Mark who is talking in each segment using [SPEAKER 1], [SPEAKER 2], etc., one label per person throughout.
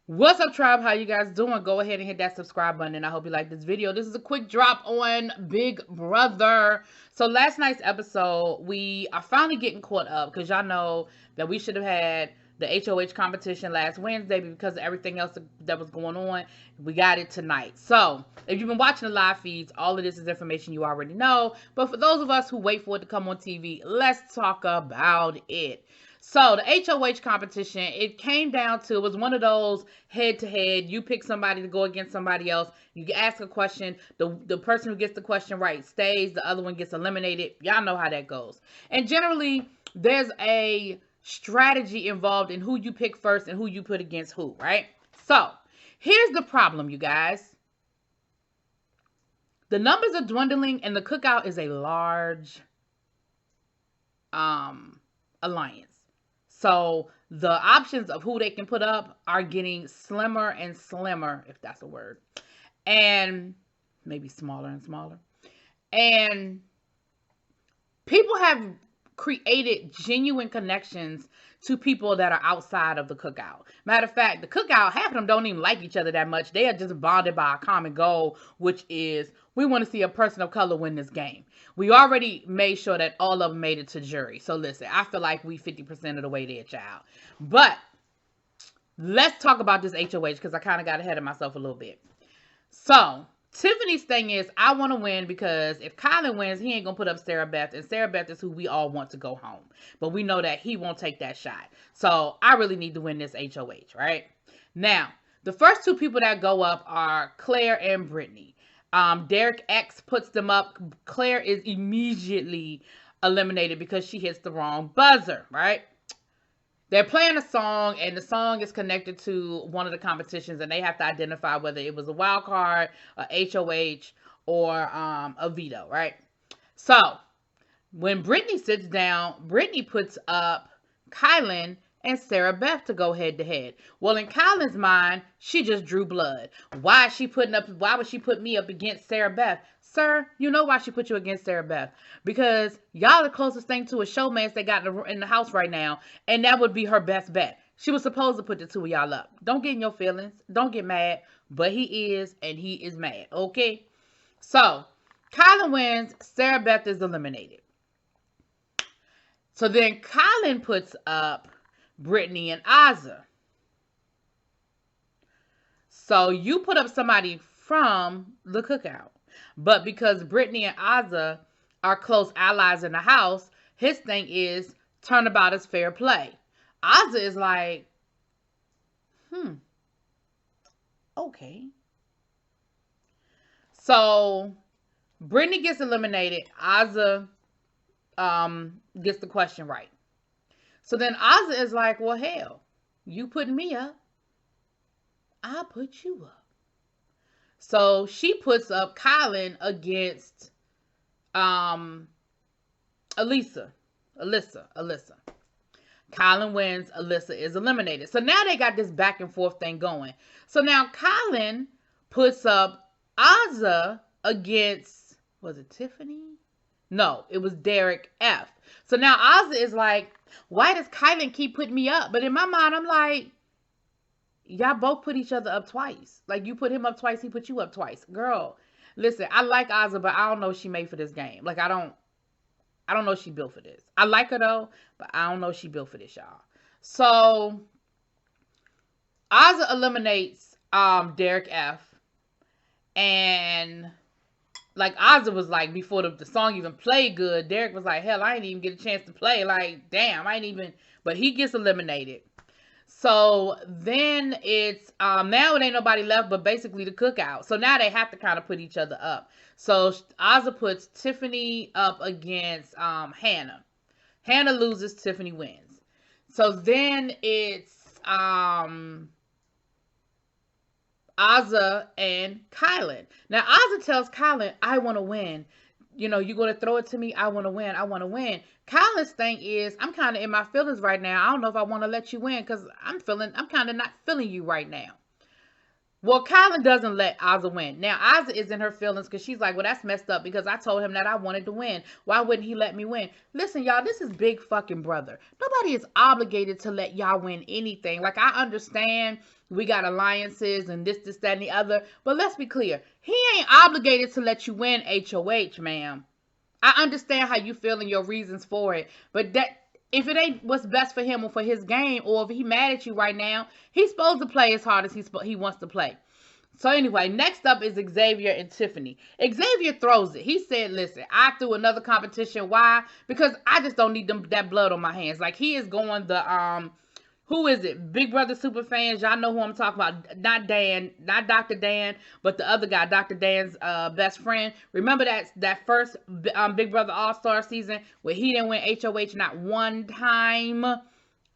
[SPEAKER 1] What's up, tribe? How you guys doing? Go ahead and hit that subscribe button, and I hope you like this video. This is a quick drop on Big Brother. So last night's episode, we are finally getting caught up because y'all know that we should have had the HOH competition last Wednesday, but because of everything else that was going on, we got it tonight. So if you've been watching the live feeds, all of this is information you already know. But for those of us who wait for it to come on TV, let's talk about it. So the HOH competition, it came down to, it was one of those head to head. You pick somebody to go against somebody else. You ask a question. The person who gets the question right stays. The other one gets eliminated. Y'all know how that goes. And generally, there's a strategy involved in who you pick first and who you put against who, right? So here's the problem, you guys. The numbers are dwindling, and the cookout is a large alliance. So the options of who they can put up are getting slimmer and slimmer, if that's a word, and maybe smaller and smaller. And people have created genuine connections to people that are outside of the cookout. Matter of fact, the cookout, half of them don't even like each other that much. They are just bonded by a common goal, which is we want to see a person of color win this game. We already made sure that all of them made it to jury. So listen, I feel like we 50% of the way there, child. But let's talk about this HOH because I kind of got ahead of myself a little bit. So Tiffany's thing is, I want to win because if Kylan wins, he ain't going to put up Sarah Beth. And Sarah Beth is who we all want to go home. But we know that he won't take that shot. So I really need to win this HOH, right? Now, the first two people that go up are Claire and Brittany. Derek X puts them up. Claire is immediately eliminated because she hits the wrong buzzer, right? They're playing a song, and the song is connected to one of the competitions, and they have to identify whether it was a wild card, a HOH, or a veto, right? So when Brittany sits down, Brittany puts up Kylan and Sarah Beth to go head to head. Well, in Kylan's mind, she just drew blood. Why would she put me up against Sarah Beth? Sir, you know why she put you against Sarah Beth. Because y'all the closest thing to a showmance they got in the house right now, and that would be her best bet. She was supposed to put the two of y'all up. Don't get in your feelings. Don't get mad. But he is, and he is mad. Okay? So, Kylan wins. Sarah Beth is eliminated. So then Kylan puts up Brittany and Azza. So you put up somebody from the cookout. But because Brittany and Azza are close allies in the house, his thing is turnabout is fair play. Azza is like, okay. So Brittany gets eliminated. Azza gets the question right. So then Azza is like, well, hell, you put me up, I'll put you up. So she puts up Kylan against Alyssa. Kylan wins. Alyssa is eliminated. So now they got this back and forth thing going. So now Kylan puts up Azza against, was it Tiffany? No, it was Derek F. So now Azza is like, why does Kylan keep putting me up? But in my mind, I'm like, y'all both put each other up twice. Like, you put him up twice, he put you up twice. Girl, listen, I like Azza, but I don't know if she made for this game. Like, I don't know if she built for this. I like her, though, but I don't know if she built for this, y'all. So, Azza eliminates Derek F. And, like, Azza was like, before the song even played good, Derek was like, hell, I didn't even get a chance to play. Like, damn, I ain't even... But he gets eliminated. So then it's, now it ain't nobody left but basically the cookout. So now they have to kind of put each other up. So Azza puts Tiffany up against Hannah. Hannah loses, Tiffany wins. So then it's Azza and Kylan. Now Azza tells Kylan, I want to win. You know, you're going to throw it to me. I want to win. I want to win. Kylan's thing is, I'm kind of in my feelings right now. I don't know if I want to let you win because I'm kind of not feeling you right now. Well, Kylan doesn't let Ozzy win. Now, Ozzy is in her feelings because she's like, well, that's messed up because I told him that I wanted to win. Why wouldn't he let me win? Listen, y'all, this is Big fucking Brother. Nobody is obligated to let y'all win anything. Like, I understand we got alliances and this, that, and the other. But let's be clear. He ain't obligated to let you win HOH, ma'am. I understand how you feel and your reasons for it. But that if it ain't what's best for him or for his game, or if he mad at you right now, he's supposed to play as hard as he wants to play. So anyway, next up is Xavier and Tiffany. Xavier throws it. He said, listen, I threw another competition. Why? Because I just don't need that blood on my hands. Like, he is going the, who is it? Big Brother super fans. Y'all know who I'm talking about. Not Dan, not Dr. Dan, but the other guy, Dr. Dan's best friend. Remember that first Big Brother All-Star season where he didn't win HOH not one time?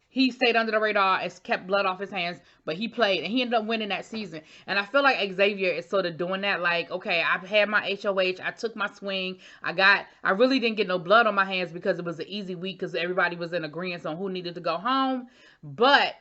[SPEAKER 1] He stayed under the radar and kept blood off his hands, but he played and he ended up winning that season. And I feel like Xavier is sort of doing that. Like, okay, I've had my HOH. I took my swing. I really didn't get no blood on my hands because it was an easy week because everybody was in agreement on who needed to go home. But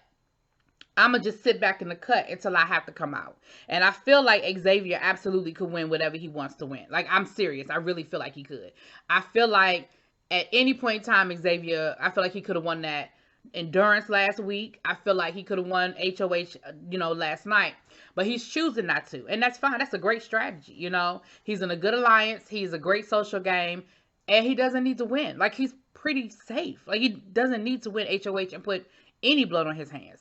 [SPEAKER 1] I'm going to just sit back in the cut until I have to come out. And I feel like Xavier absolutely could win whatever he wants to win. Like, I'm serious. I really feel like he could. I feel like at any point in time, Xavier, I feel like he could have won that endurance last week. I feel like he could have won HOH, last night, but he's choosing not to, and that's fine. That's a great strategy. He's in a good alliance. He's a great social game, and he doesn't need to win. Like, he's pretty safe. Like, he doesn't need to win HOH and put any blood on his hands.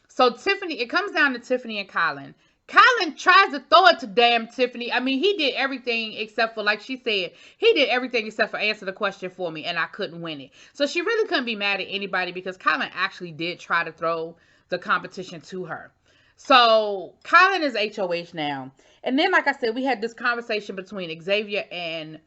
[SPEAKER 1] So Tiffany, it comes down to Tiffany and Colin. Colin tries to throw it to damn Tiffany. I mean, he did everything except for, like she said, he did everything except for answer the question for me, and I couldn't win it. So she really couldn't be mad at anybody because Colin actually did try to throw the competition to her. So Colin is HOH now. And then, like I said, we had this conversation between Xavier and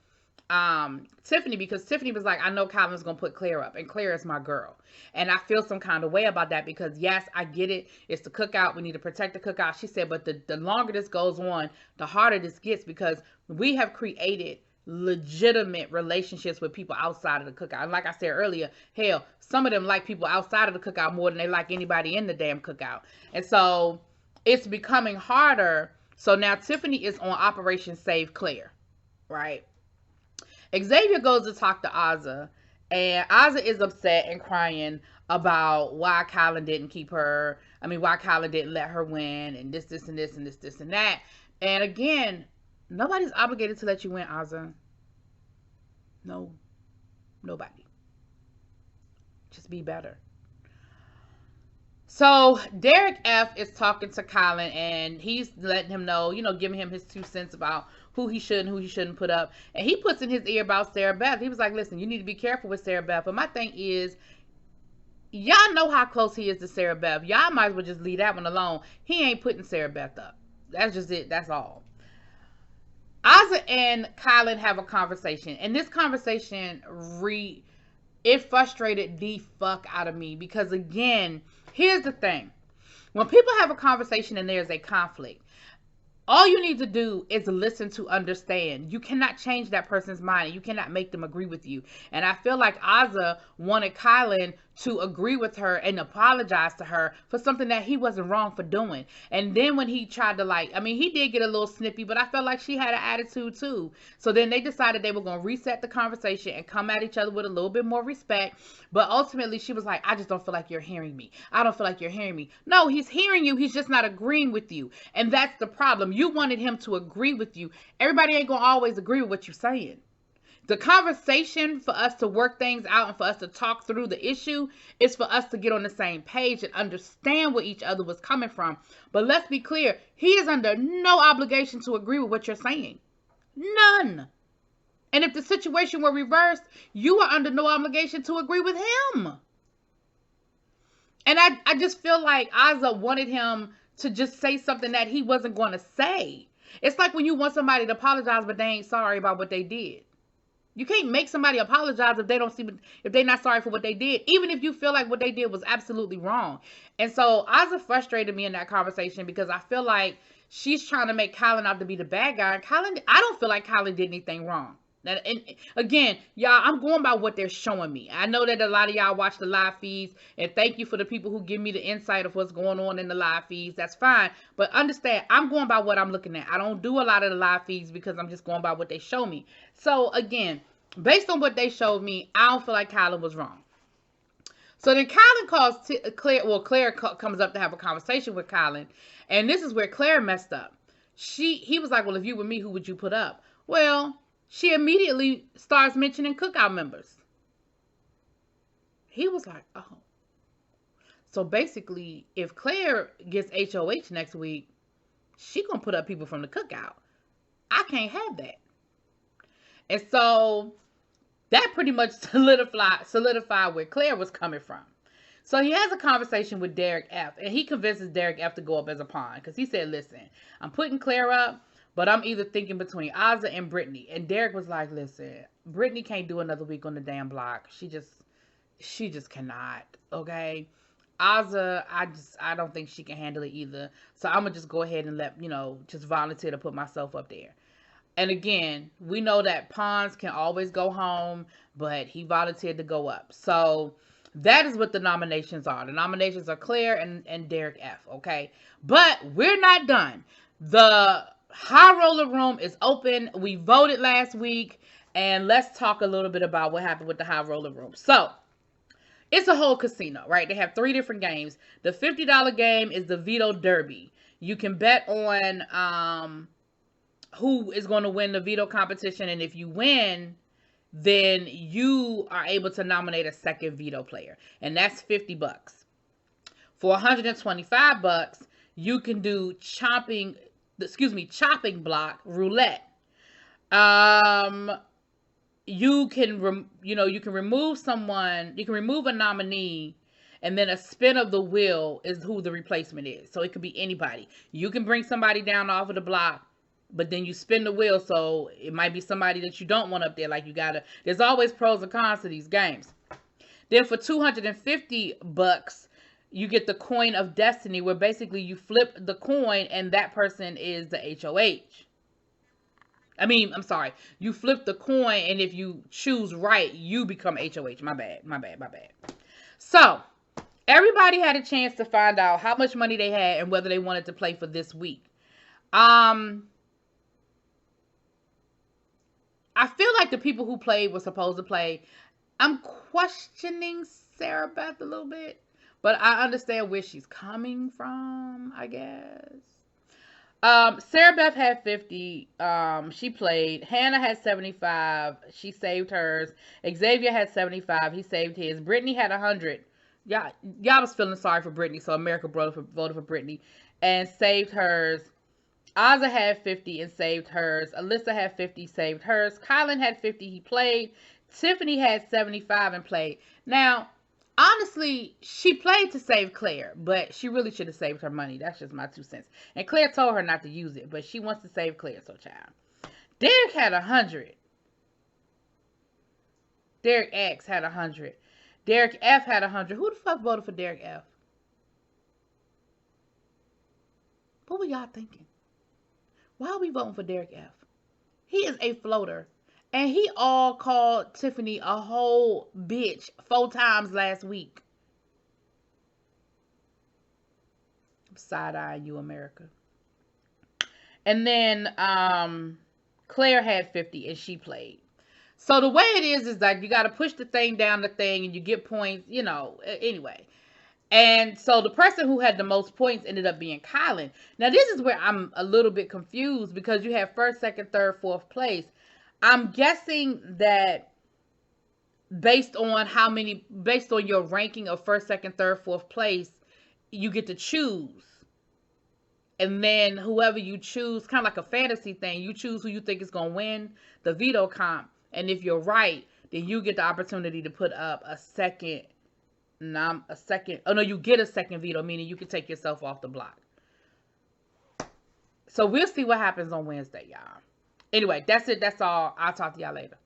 [SPEAKER 1] Tiffany, because Tiffany was like, I know Colin's gonna put Claire up, and Claire is my girl, and I feel some kind of way about that because yes, I get it, it's the cookout, we need to protect the cookout. She said, but the longer this goes on, the harder this gets because we have created legitimate relationships with people outside of the cookout. And like I said earlier, hell, some of them like people outside of the cookout more than they like anybody in the damn cookout. And so it's becoming harder. So now Tiffany is on Operation Save Claire, right? Xavier goes to talk to Azza, and Azza is upset and crying about why Colin didn't why Colin didn't let her win, and this, and this, and this, and that. And again, nobody's obligated to let you win, Azza. No, nobody. Just be better. So Derek F is talking to Colin, and he's letting him know, giving him his 2 cents about who he should and who he shouldn't put up. And he puts in his ear about Sarah Beth. He was like, listen, you need to be careful with Sarah Beth. But my thing is, y'all know how close he is to Sarah Beth. Y'all might as well just leave that one alone. He ain't putting Sarah Beth up. That's just it. That's all. Azza and Colin have a conversation. And this conversation, it frustrated the fuck out of me. Because again, here's the thing. When people have a conversation and there's a conflict, all you need to do is listen to understand. You cannot change that person's mind. You cannot make them agree with you. And I feel like Azza wanted Colin to agree with her and apologize to her for something that he wasn't wrong for doing. And then when he tried to he did get a little snippy, but I felt like she had an attitude too. So then they decided they were going to reset the conversation and come at each other with a little bit more respect. But ultimately she was like, I just don't feel like you're hearing me. I don't feel like you're hearing me. No, he's hearing you. He's just not agreeing with you. And that's the problem. You wanted him to agree with you. Everybody ain't going to always agree with what you're saying. The conversation for us to work things out and for us to talk through the issue is for us to get on the same page and understand where each other was coming from. But let's be clear, he is under no obligation to agree with what you're saying. None. And if the situation were reversed, you are under no obligation to agree with him. And I just feel like Azza wanted him to just say something that he wasn't going to say. It's like when you want somebody to apologize, but they ain't sorry about what they did. You can't make somebody apologize if they're not sorry for what they did, even if you feel like what they did was absolutely wrong. And so Azza frustrated me in that conversation because I feel like she's trying to make Colin out to be the bad guy. I don't feel like Colin did anything wrong. And again, y'all, I'm going by what they're showing me. I know that a lot of y'all watch the live feeds, and thank you for the people who give me the insight of what's going on in the live feeds. That's fine. But understand, I'm going by what I'm looking at. I don't do a lot of the live feeds because I'm just going by what they show me. So again, based on what they showed me, I don't feel like Kylan was wrong. So then Kylan calls Claire. Well, Claire comes up to have a conversation with Kylan, and this is where Claire messed up. He was like, "Well, if you were me, who would you put up?" Well, she immediately starts mentioning cookout members. He was like, "Oh, so basically, if Claire gets HOH next week, she gonna put up people from the cookout. I can't have that." And so that pretty much solidified where Claire was coming from. So he has a conversation with Derek F. And he convinces Derek F to go up as a pawn. Because he said, listen, I'm putting Claire up, but I'm either thinking between Ozza and Brittany. And Derek was like, listen, Brittany can't do another week on the damn block. She just cannot. Okay. Ozza, I don't think she can handle it either. So I'm going to just go ahead and just volunteer to put myself up there. And again, we know that pawns can always go home, but he volunteered to go up. So that is what the nominations are. The nominations are Claire and Derek F. Okay. But we're not done. The high roller room is open. We voted last week. And let's talk a little bit about what happened with the high roller room. So it's a whole casino, right? They have 3 different games. The $50 game is the Veto Derby. You can bet on who is going to win the veto competition, and if you win, then you are able to nominate a second veto player, and that's $50. For $125, you can do chopping block roulette. You can remove someone, you can remove a nominee, and then a spin of the wheel is who the replacement is. So it could be anybody. You can bring somebody down off of the block, but then you spin the wheel, so it might be somebody that you don't want up there. Like there's always pros and cons to these games. Then for $250, you get the coin of destiny, where basically you flip the coin and that person is the HOH. You flip the coin, and if you choose right, you become HOH. My bad. So everybody had a chance to find out how much money they had and whether they wanted to play for this week. I feel like the people who played were supposed to play. I'm questioning Sarah Beth a little bit, but I understand where she's coming from, I guess. Sarah Beth had 50. She played. Hannah had 75. She saved hers. Xavier had 75. He saved his. Brittany had 100. Y'all was feeling sorry for Brittany, so America voted for Brittany and saved hers. Ozza had 50 and saved hers. Alyssa had 50, saved hers. Kylan had 50, he played. Tiffany had 75 and played. Now, honestly, she played to save Claire, but she really should have saved her money. That's just my 2 cents. And Claire told her not to use it, but she wants to save Claire, so child. Derek had 100. Derek X had 100. Derek F had 100. Who the fuck voted for Derek F? What were y'all thinking? Why are we voting for Derek F? He is a floater. And he all called Tiffany a whole bitch 4 times last week. I'm side-eyeing you, America. And then Claire had 50 and she played. So the way it is that you got to push the thing down the thing and you get points, anyway. And so the person who had the most points ended up being Kylan. Now, this is where I'm a little bit confused because you have 1st, 2nd, 3rd, 4th place. I'm guessing that based on your ranking of 1st, 2nd, 3rd, 4th place, you get to choose. And then whoever you choose, kind of like a fantasy thing, you choose who you think is going to win the veto comp. And if you're right, then you get the opportunity to put up you get a second veto, meaning you can take yourself off the block. So we'll see what happens on Wednesday, y'all. Anyway, that's it. That's all. I'll talk to y'all later.